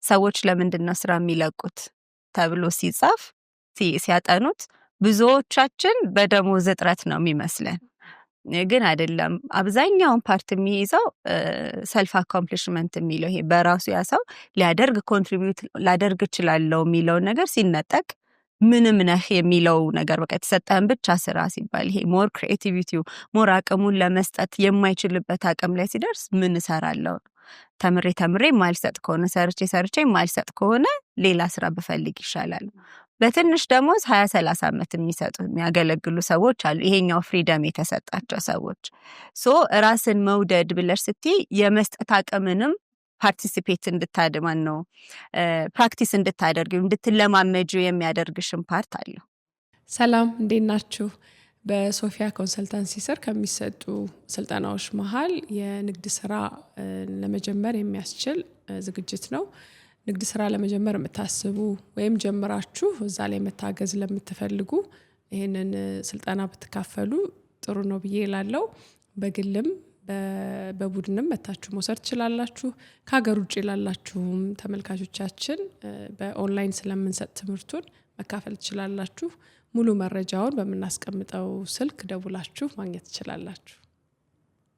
ሰዎች ለምንድነው ስራ የሚለቁት ተብሎ ሲጻፍ ሲያጠኑት ብዙዎቻችን በደሞዝ እጥረት ነው የሚመስለን ግን አይደለም አብዛኛውን ፓርት የሚይዘው ሰልፍ አኮምፕሊሽመንት የሚለው ይሄ በራሱ ያሰው ሊያደርግ ኮንትሪቢዩት ላደርግ ይችላልው የሚለው ነገር ሲነጠቅ ምንም ነህ የሚለው ነገር በቃ ተሰጠን ብቻ ስራ ሲባል ይሄ ሞር ክሪኤቲቪቲው ሞር አቅሙን ለመስጠት የማይችልበት አቅም ላይ ሲደርስ ምን እሰራለሁ ተምሬ ማልሰጥ ከሆነ ሰርቼ ማልሰጥ ከሆነ ሌላ ስራ በፈልግ ይሻላል በትንሽ ደሞዝ 20-30 አመት የሚሰጡ የሚያገለግሉ ሰዎች አሉ ይሄኛው ፍሪደም የተሰጣቸው ሰዎች ራስን መውደድ ብለሽ ስትይ የመስጠት አቅምንም ፓርቲሲፔት እንድታደማን ነው ፕራክቲስ እንድታደርጊው እንድትለማመጂው የሚያደርግሽም ፓርት አለ ሰላም እንዴት ናችሁ በሶፊያ ኮንሰልታንሲ ስር ከሚሰጡ ስልጠናዎች መሃል የንግድ ስራ ለመጀመር የሚያስችል ዝግጅት ነው ንግድ ስራ ለመጀመር የምታስቡ ወይም ጀምራችሁ እዛ ላይ መታገዝ ለምትፈልጉ ይሄንን ስልጠና ብትካፈሉ ጥሩ ነው ብዬ እላለሁ በግልም በቡድንም መታችሁ መውሰድ ትችላላችሁ ከሀገር ውጭ ላላችሁም ተመልካቾቻችን በኦንላይን ስለምንሰጥ ትምህርቱን መካፈል ትችላላችሁ ሙሉ መረጃውን በመናስቀምጠው ስልክ ደውላችሁ ማግኘት ትችላላችሁ